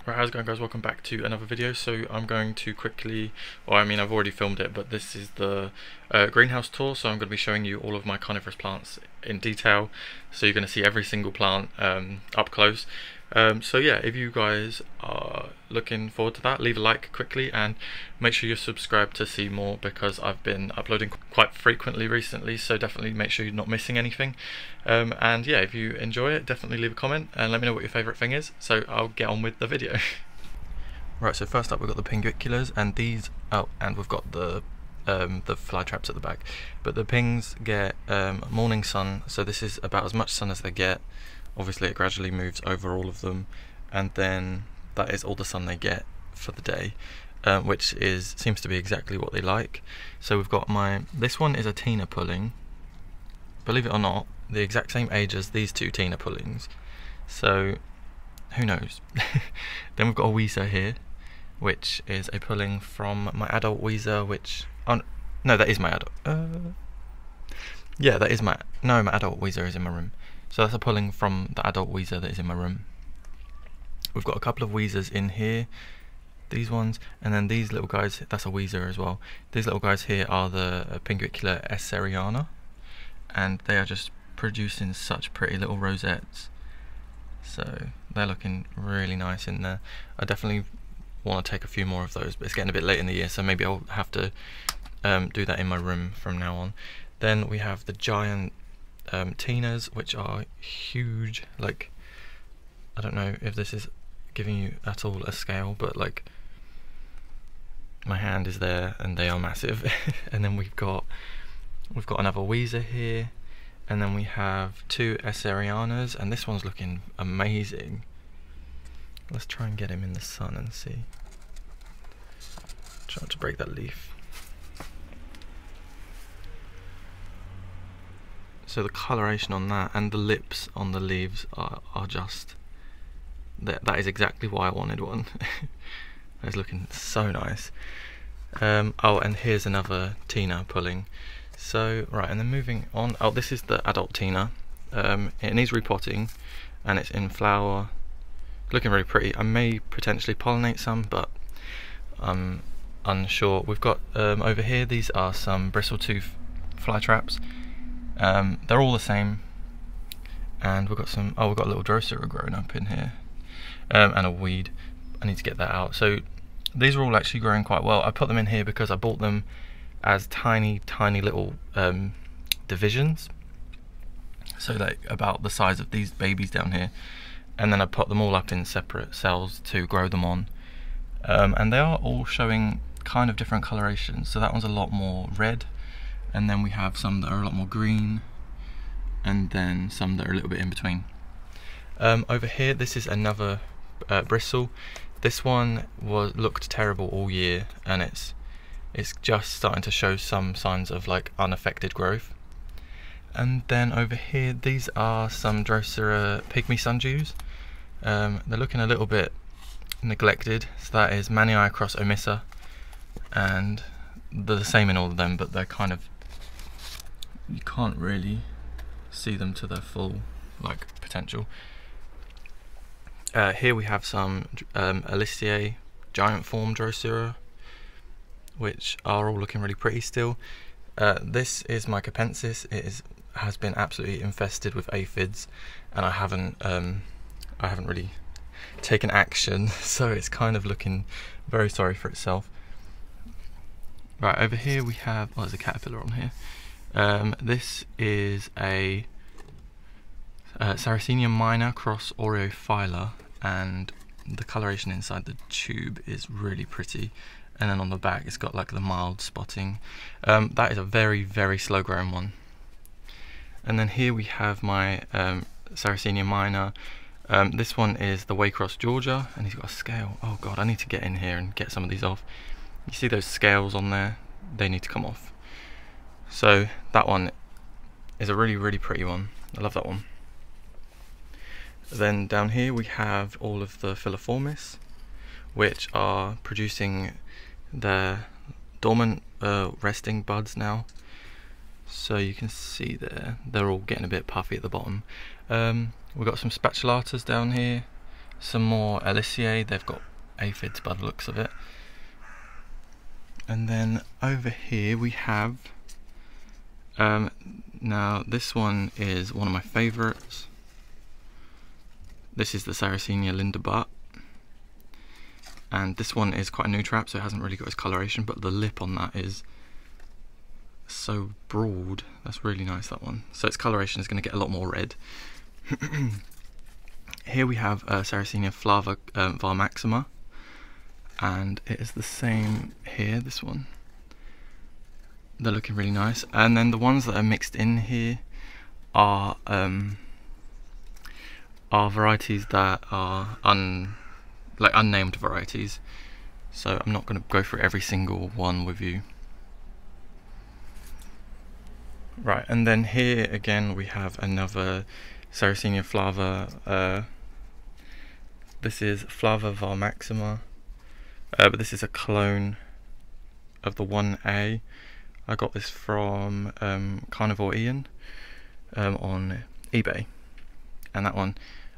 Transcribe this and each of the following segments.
Right, how's it going, guys? Welcome back to another video. So I'm going to quickly, I've already filmed it, but this is the greenhouse tour. So I'm going to be showing you all of my carnivorous plants in detail. So you're going to see every single plant up close. So yeah, if you guys are looking forward to that, leave a like quickly and make sure you're subscribed to see more, because I've been uploading quite frequently recently, so definitely make sure you're not missing anything. And yeah, if you enjoy it, definitely leave a comment and let me know what your favourite thing is. So I'll get on with the video. Right, so first up we've got the Pingai Killers, and these, and we've got the fly traps at the back. But the pings get morning sun, so this is about as much sun as they get. Obviously it gradually moves over all of them, and then that is all the sun they get for the day, which seems to be exactly what they like. So we've got this one is a Tina pulling, believe it or not, the exact same age as these two Tina pullings, so who knows. Then we've got a Weezer here, which is a pulling from my adult Weezer, no, that is my adult, yeah, that is my adult Weezer is in my room. So that's a pulling from the adult Weezer that is in my room. We've got a couple of Weezers in here, these ones, and then these little guys, that's a Weezer as well. These little guys here are the Pingai Killer Sarracenia, and they are just producing such pretty little rosettes. So they're looking really nice in there. I definitely want to take a few more of those, but it's getting a bit late in the year, so maybe I'll have to do that in my room from now on. Then we have the giant Tinas, which are huge. Like, I don't know if this is giving you at all a scale, but like my hand is there and they are massive. And then we've got another Weezer here, and then we have two Sarracenias, and this one's looking amazing. Let's try and get him in the sun and see. Try not to break that leaf. So the coloration on that and the lips on the leaves are just, that is exactly why I wanted one. It's looking so nice. Oh, and here's another Tina pulling. So right, and then moving on. Oh, this is the adult Tina. It needs repotting, and it's in flower, looking really pretty. I may potentially pollinate some, but I'm unsure. We've got over here, these are some bristle-tooth fly traps. They're all the same, and we've got some, we've got a little Drosera growing up in here, and a weed. I need to get that out. So these are all actually growing quite well. I put them in here because I bought them as tiny little divisions, so like about the size of these babies down here, and then I put them all up in separate cells to grow them on, and they are all showing kind of different colorations. So that one's a lot more red, and then we have some that are a lot more green, and then some that are a little bit in between. Over here, this is another bristle. This one looked terrible all year, and it's just starting to show some signs of like unaffected growth. And then over here, these are some Drosera pygmy sundews. They're looking a little bit neglected. So that is Manii cross omissa, and they're the same in all of them, but they're kind of, you can't really see them to their full like potential. Here we have some Alicia giant form Drosera, which are all looking really pretty still. This is my Capensis. It has been absolutely infested with aphids, and I haven't really taken action, so it's kind of looking very sorry for itself. Right, over here we have, there's a caterpillar on here. This is a Sarracenia minor cross Oreophylla, and the coloration inside the tube is really pretty, and then on the back it's got like the mild spotting. That is a very slow growing one. And then here we have my Sarracenia minor. This one is the Waycross Georgia, and he's got a scale. Oh god, I need to get in here and get some of these off. You see those scales on there? They need to come off. So that one is a really pretty one. I love that one. Then down here we have all of the filiformis, which are producing their dormant resting buds now. So you can see there, they're all getting a bit puffy at the bottom. We've got some spatulatas down here, some more Aloe, they've got aphids by the looks of it. And then over here we have, now this one is one of my favourites. This is the Sarracenia Linda, and this one is quite a new trap, so it hasn't really got its coloration, but the lip on that is so broad. That's really nice, that one. So its coloration is going to get a lot more red. Here we have Sarracenia flava var maxima, and it is the same here, this one. They're looking really nice. And then the ones that are mixed in here are varieties that are unnamed varieties. So I'm not going to go through every single one with you. Right, and then here again we have another Sarracenia flava. This is flava var maxima, but this is a clone of the 1A. I got this from Carnivorous Ian on eBay, and that one,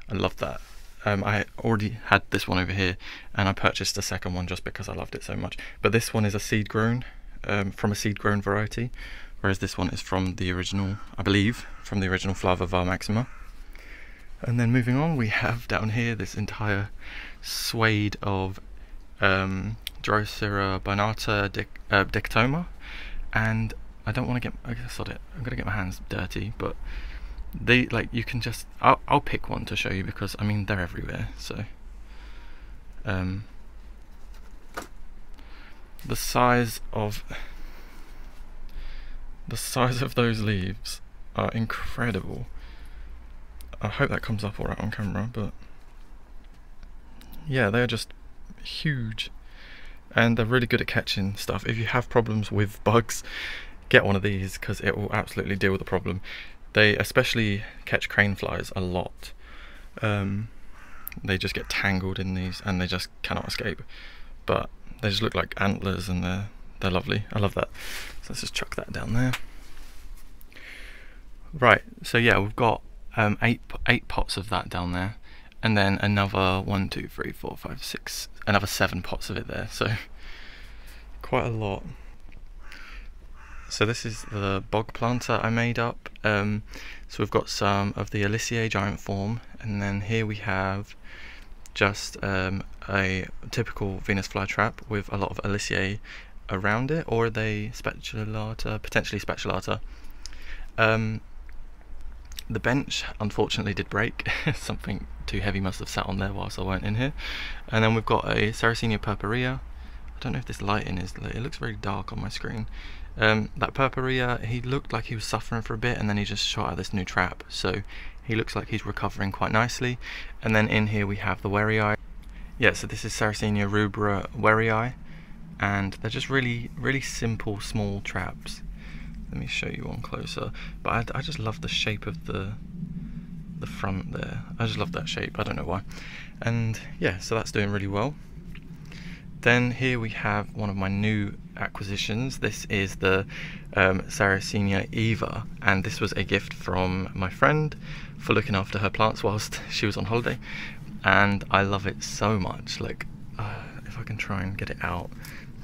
I love that. I already had this one over here, and I purchased a second one just because I loved it so much. But this one is a seed grown, from a seed grown variety, whereas this one is from the original, I believe, from the original flava var maxima. And then moving on, we have down here this entire swathe of Drosera dichotoma, and I don't want to get, I'm gonna get my hands dirty, but they, like, you can just, I'll pick one to show you because I mean they're everywhere. So the size of those leaves are incredible. I hope that comes up alright on camera, but yeah, they're just huge, and they're really good at catching stuff. If you have problems with bugs, get one of these because it will absolutely deal with the problem. They especially catch crane flies a lot. They just get tangled in these and they just cannot escape, but they just look like antlers, and they're lovely. I love that. So let's just chuck that down there. Right, so yeah, we've got eight pots of that down there, and then another 1, 2, 3, 4, 5, 6, another 7 pots of it there, so quite a lot. So this is the Bog Planter I made up. So we've got some of the Aloe giant form, and then here we have just a typical Venus flytrap with a lot of Aloe around it, or are they spatulata? Potentially spatulata. The bench unfortunately did break. Something too heavy must have sat on there whilst I weren't in here. And then we've got a Sarracenia purpurea. I don't know if this lighting is, it looks very dark on my screen. That purpurea, he looked like he was suffering for a bit, and then he just shot out this new trap, so he looks like he's recovering quite nicely. And then in here we have the warii. Yeah, so this is Sarracenia rubra warii, and they're just really simple small traps. Let me show you one closer, but I just love the shape of the front there. I just love that shape, I don't know why. And yeah, so that's doing really well. Then here we have one of my new acquisitions. This is the Senior Eva, and this was a gift from my friend for looking after her plants whilst she was on holiday, and I love it so much. Like, if I can try and get it out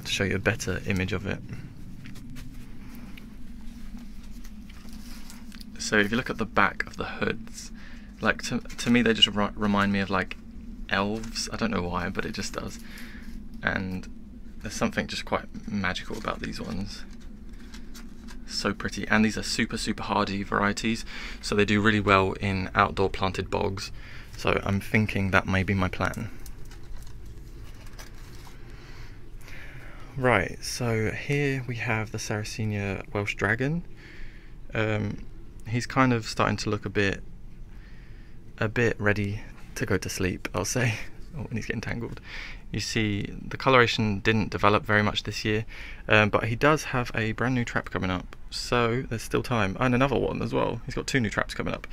to show you a better image of it. So if you look at the back of the hoods, like to me they just remind me of like elves. I don't know why, but it just does. And there's something just quite magical about these ones. So pretty, and these are super hardy varieties, so they do really well in outdoor planted bogs. So I'm thinking that may be my plan. Right, so here we have the Sarracenia Welsh dragon. He's kind of starting to look a bit ready to go to sleep, I'll say, when he's getting tangled. You see, the coloration didn't develop very much this year, but he does have a brand new trap coming up, so there's still time. And another one as well. He's got 2 new traps coming up,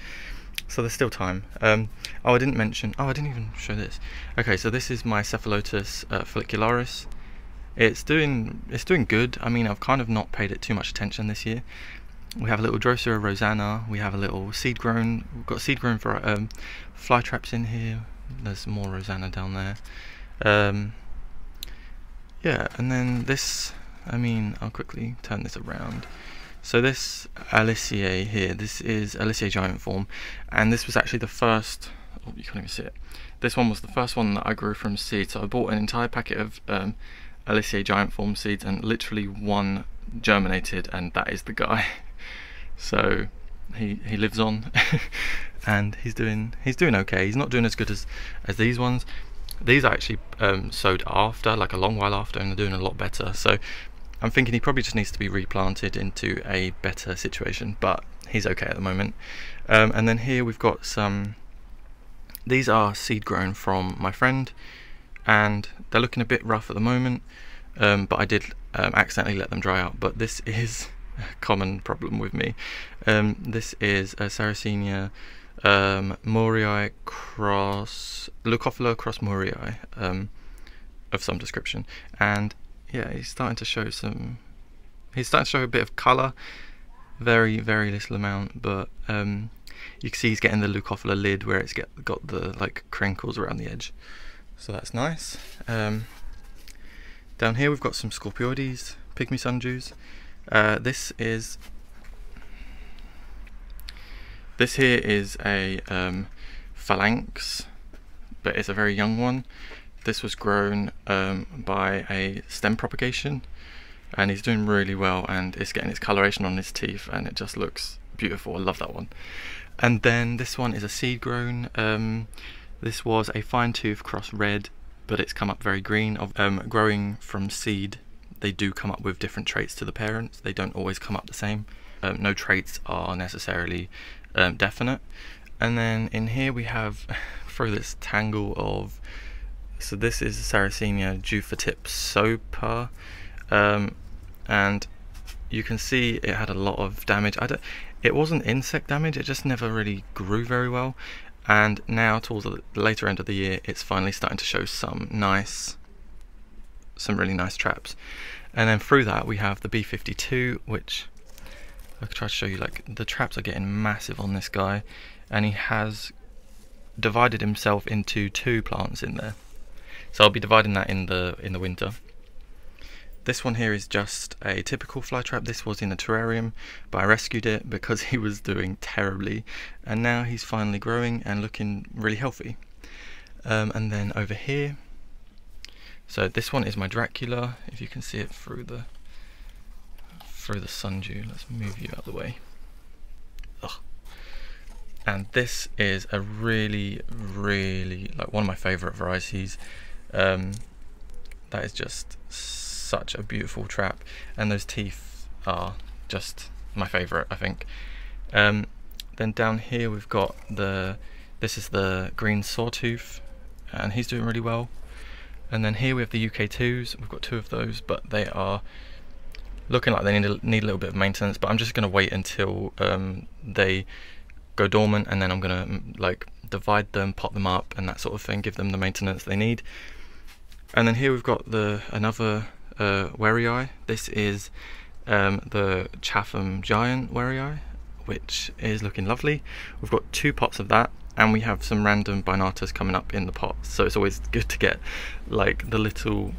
so there's still time. Oh, I didn't mention, I didn't even show this. Okay, so this is my Cephalotus follicularis. It's doing good. I mean, I've kind of not paid it too much attention this year. We have a little Drosera Rosanna, we have a little seed grown, we've got seed grown for fly traps in here, There's more Rosanna down there. Yeah, and then this, I mean, I'll quickly turn this around. So this Aliceae here, this is Aliceae giant form, and this was actually the first, oh, you can't even see it. This one was the first one that I grew from seed. So I bought an entire packet of Aliceae giant form seeds, and literally one germinated, and that is the guy. So he lives on, and he's doing okay. He's not doing as good as these ones. These are actually sowed after, like a long while after, and they're doing a lot better. So I'm thinking he probably just needs to be replanted into a better situation, but he's okay at the moment. And then here we've got some, these are seed grown from my friend, and they're looking a bit rough at the moment, but I did accidentally let them dry out. But this is a common problem with me. This is a Sarracenia Morii cross, Leucophila cross Morii, of some description, and yeah, he's starting to show a bit of colour, very little amount, but you can see he's getting the Leucophila lid where it's got the like crinkles around the edge, so that's nice. Down here we've got some Scorpioides, pygmy sundews. This here is a Phalanx, but it's a very young one. This was grown by a stem propagation, and he's doing really well, and it's getting its coloration on his teeth, and it just looks beautiful. I love that one. And then this one is a seed grown. This was a fine tooth cross red, but it's come up very green. Growing from seed, they do come up with different traits to the parents. They don't always come up the same. No traits are necessarily definite. And then in here we have through this tangle of, so this is Sarracenia Jufatip sopa, and you can see it had a lot of damage. It wasn't insect damage, it just never really grew very well, and now towards the later end of the year it's finally starting to show some really nice traps. And then through that we have the B52, which I'll try to show you. Like, the traps are getting massive on this guy, and he has divided himself into 2 plants in there. So I'll be dividing that in the winter. This one here is just a typical fly trap. This was in a terrarium, but I rescued it because he was doing terribly, and now he's finally growing and looking really healthy. And then over here, so this one is my Dracula, if you can see it through the sundew. Let's move you out of the way. Ugh. And this is a really like one of my favourite varieties. That is just such a beautiful trap, and those teeth are just my favourite, I think. Then down here we've got this is the green sawtooth, and he's doing really well. And then here we have the UK2s. We've got 2 of those, but they are looking like they need a little bit of maintenance, but I'm just going to wait until they go dormant, and then I'm going to like divide them, pot them up and that sort of thing, give them the maintenance they need. And then here we've got another Warii. This is the Chatham giant Warii, which is looking lovely. We've got 2 pots of that, and we have some random Binatus coming up in the pots, so it's always good to get like the little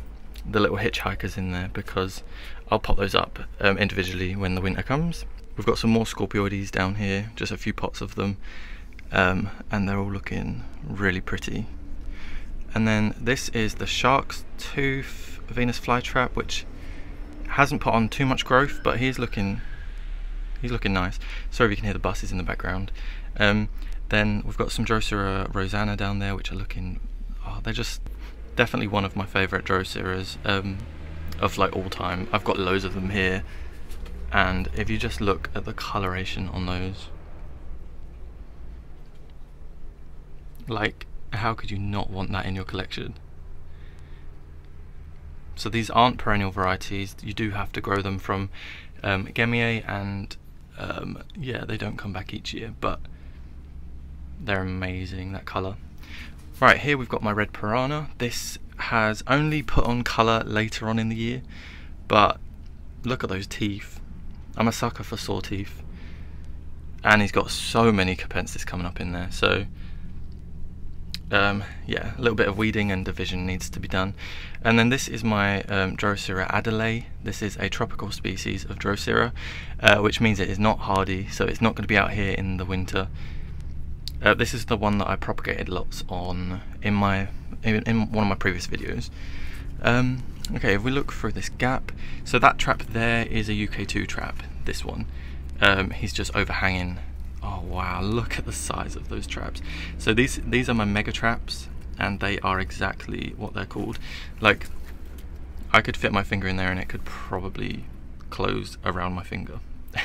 hitchhikers in there, because I'll pop those up individually when the winter comes. We've got some more Scorpioides down here, just a few pots of them, and they're all looking really pretty. And then this is the Shark's Tooth Venus flytrap, which hasn't put on too much growth, but he's looking nice. Sorry if you can hear the buses in the background. Then we've got some Drosera Rosanna down there, which are looking, they're just definitely one of my favourite Droseras of like all time. I've got loads of them here, and if you just look at the coloration on those, like, how could you not want that in your collection? So these aren't perennial varieties, you do have to grow them from Gemiae, and yeah, they don't come back each year, but they're amazing, that colour. Right, here we've got my red piranha. This has only put on colour later on in the year, but look at those teeth. I'm a sucker for saw teeth, and he's got so many Capensis coming up in there, so yeah, a little bit of weeding and division needs to be done. And then this is my Drosera aloe. This is a tropical species of Drosera, which means it is not hardy, so it's not going to be out here in the winter. This is the one that I propagated lots on in one of my previous videos. Okay, if we look through this gap, so that trap there is a UK2 trap, this one. He's just overhanging. Oh wow, look at the size of those traps. So these are my mega traps, and they are exactly what they're called. Like, I could fit my finger in there and it could probably close around my finger.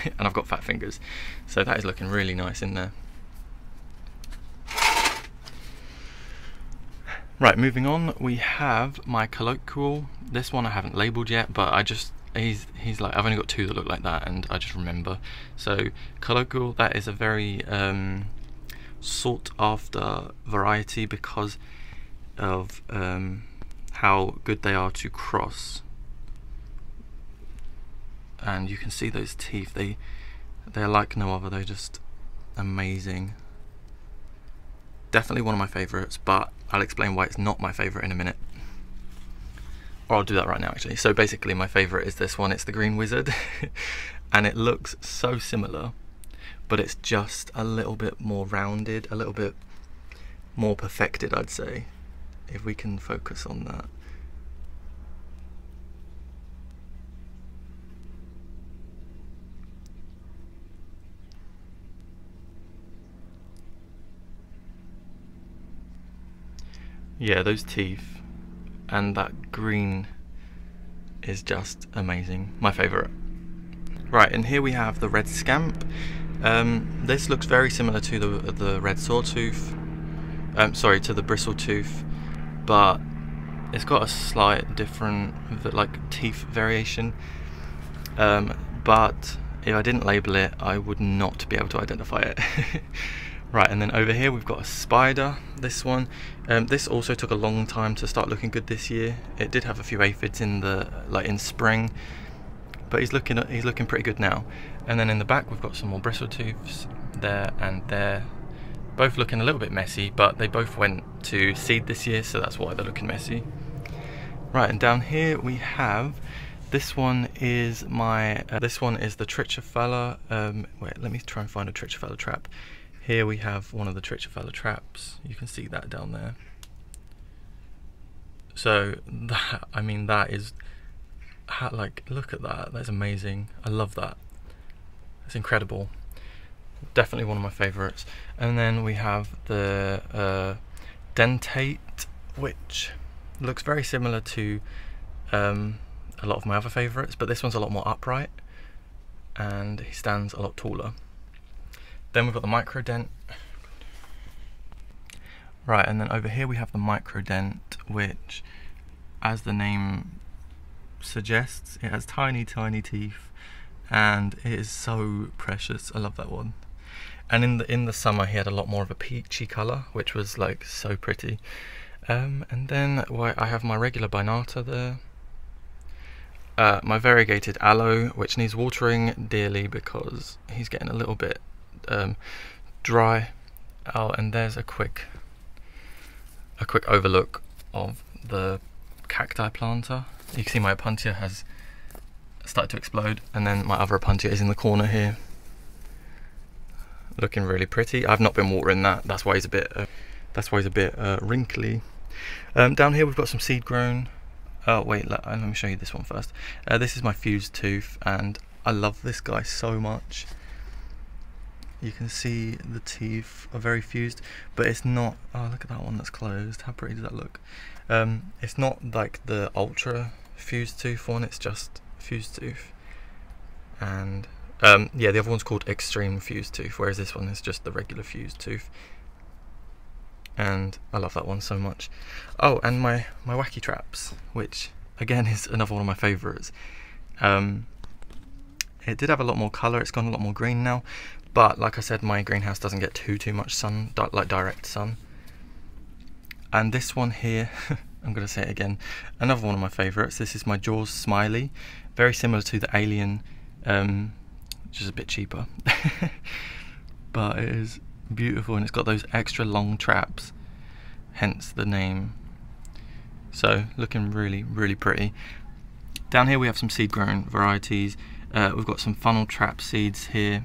And I've got fat fingers, so that is looking really nice in there. Right, moving on, we have my colloquial. This one I haven't labelled yet, but he's like, I've only got two that look like that, and I just remember. So colloquial, that is a very sought after variety because of how good they are to cross. And you can see those teeth, they're like no other, they're just amazing. Definitely one of my favourites, but I'll explain why it's not my favourite in a minute. Or I'll do that right now actually. So basically my favourite is this one, it's the Green Wizard. And it looks so similar, but it's just a little bit more rounded, a little bit more perfected, I'd say. If we can focus on that. Yeah, those teeth and that green is just amazing. My favourite. Right, and here we have the red Scamp. This looks very similar to the red sawtooth. Sorry, to the bristle-tooth, but it's got a slight different like teeth variation. But if I didn't label it, I would not be able to identify it. Right, and then over here we've got a spider, this one. This also took a long time to start looking good this year. It did have a few aphids in in spring, but he's looking pretty good now. And then in the back we've got some more bristle tooths there and there, both looking a little bit messy, but they both went to seed this year, so that's why they're looking messy. Right, and down here we have, this one is my this one is the treacher. Wait, let me try and find a treacher trap. Here we have one of the treacher traps. You can see that down there. So that, I mean, that is, like, look at that. That's amazing. I love that. It's incredible. Definitely one of my favourites. And then we have the dentate, which looks very similar to a lot of my other favourites, but this one's a lot more upright and he stands a lot taller. Then we've got the microdent. Right, and then over here we have the microdent, which, as the name suggests, it has tiny, tiny teeth, and it is so precious. I love that one. And in the summer, he had a lot more of a peachy colour, which was like so pretty. And then I have my regular binata there. My variegated aloe, which needs watering dearly because he's getting a little bit dry. Oh, and there's a quick overlook of the cacti planter. You can see my opuntia has started to explode, and then my other opuntia is in the corner here, looking really pretty. I've not been watering that. That's why he's a bit wrinkly. Down here we've got some seed grown. Oh wait, let me show you this one first. This is my fused tooth, and I love this guy so much. You can see the teeth are very fused, but it's not. Oh, look at that one that's closed. How pretty does that look? It's not like the ultra fused tooth one, it's just fused tooth. And yeah, the other one's called extreme fused tooth, whereas this one is just the regular fused tooth. And I love that one so much. Oh, and my wacky traps, which again is another one of my favourites. It did have a lot more colour, it's gone a lot more green now. But like I said, my greenhouse doesn't get too much sun, like direct sun. And this one here, I'm going to say it again, another one of my favourites. This is my Jaws Smiley, very similar to the Alien, which is a bit cheaper. But it is beautiful, and it's got those extra long traps. hence the name. So looking really, really pretty. Down here we have some seed grown varieties. We've got some funnel trap seeds here.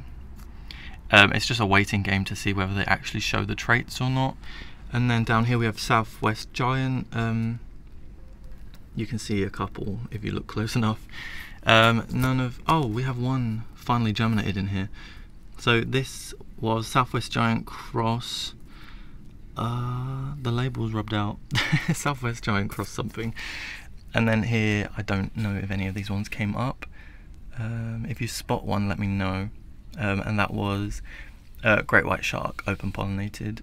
It's just a waiting game to see whether they actually show the traits or not. And then down here we have Southwest Giant. You can see a couple if you look close enough. We have one finally germinated in here. So this was Southwest Giant cross. The label's rubbed out. Southwest Giant cross something. And then here, I don't know if any of these ones came up. If you spot one, let me know. And that was Great White Shark, open pollinated.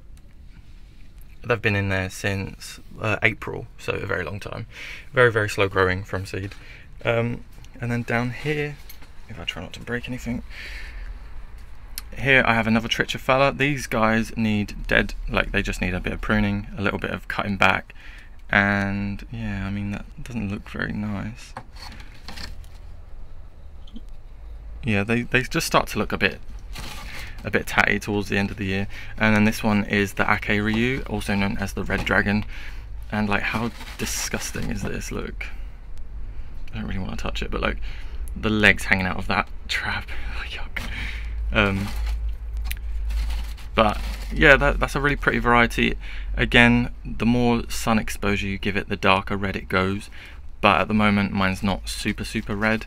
They've been in there since April, so a very long time. Very, very slow growing from seed. And then down here, if I try not to break anything, here I have another treacher fella. These guys need they just need a bit of pruning, a little bit of cutting back, and yeah, I mean that doesn't look very nice. Yeah, they just start to look a bit tatty towards the end of the year. And then this one is the Ake Ryu, also known as the Red Dragon. And like, how disgusting is this? Look, I don't really want to touch it, but like the legs hanging out of that trap. Yuck. But yeah, that's a really pretty variety. Again, the more sun exposure you give it, the darker red it goes. But at the moment, mine's not super red.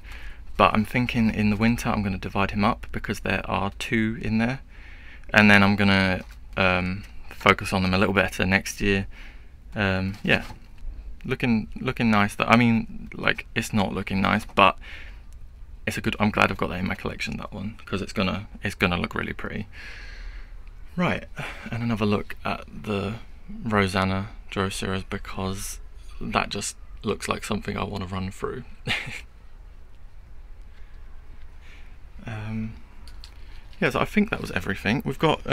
But I'm thinking in the winter I'm going to divide him up because there are 2 in there, and then I'm going to focus on them a little better next year. Yeah, looking nice. I mean, like, it's not looking nice, but it's a good. I'm glad I've got that in my collection, that one, because it's gonna look really pretty. Right, and another look at the Rosanna Droseras, because that just looks like something I want to run through. Yeah, so I think that was everything. We've got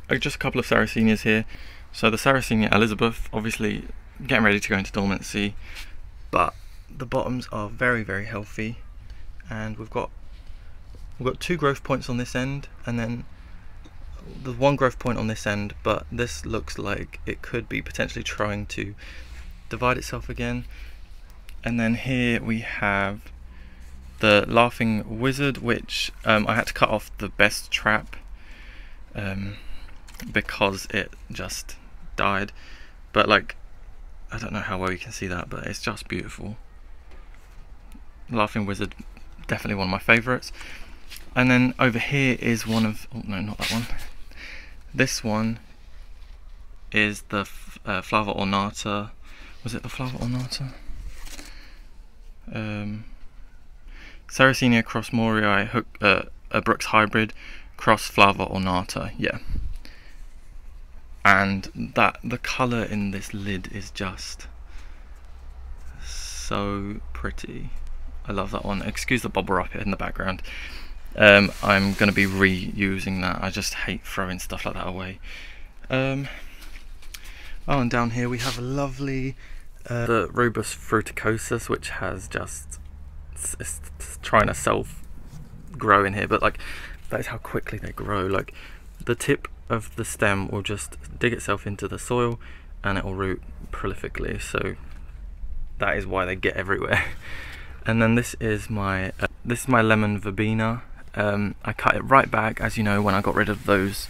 just a couple of Sarracenias here. So the Sarracenia Elizabeth, obviously getting ready to go into dormancy, but the bottoms are very, very healthy, and we've got 2 growth points on this end, and then there's 1 growth point on this end, but this looks like it could be potentially trying to divide itself again. And then here we have the Laughing Wizard, which I had to cut off the best trap because it just died. But like, I don't know how well you can see that, but it's just beautiful. Laughing Wizard, definitely one of my favourites. And then over here is one of, oh no, not that one. This one is the Flava Ornata. Was it the Flava Ornata? Sarracenia cross Morii, a Brooks hybrid cross Flava Ornata, yeah. And the colour in this lid is just so pretty. I love that one. Excuse the bobble wrap in the background. I'm going to be reusing that. I just hate throwing stuff like that away. Oh, and down here we have a lovely the Rubus Fruiticosis, which has just it's trying to self-grow in here, but like, that is how quickly they grow. Like, the tip of the stem will just dig itself into the soil and it will root prolifically, so that is why they get everywhere. And then this is my lemon verbena. I cut it right back, as you know, when I got rid of those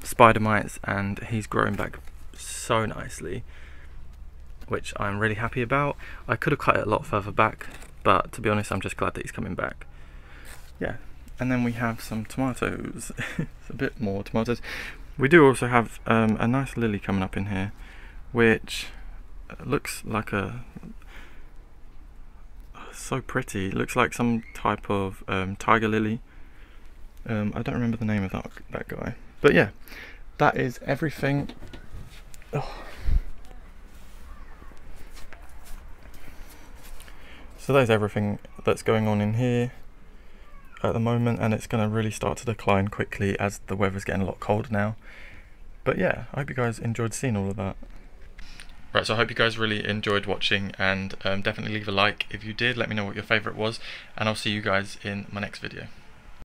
spider mites, and he's growing back so nicely, which I'm really happy about. I could have cut it a lot further back, but to be honest, I'm just glad that he's coming back. Yeah, and then we have some tomatoes. It's a bit more tomatoes. We do also have a nice lily coming up in here, which looks like so pretty. It looks like some type of tiger lily. I don't remember the name of that guy, but yeah, that is everything. Oh. So that's everything that's going on in here at the moment, and it's going to really start to decline quickly as the weather's getting a lot colder now. But yeah, I hope you guys enjoyed seeing all of that. Right, so I hope you guys really enjoyed watching, and definitely leave a like if you did. Let me know what your favourite was, and I'll see you guys in my next video.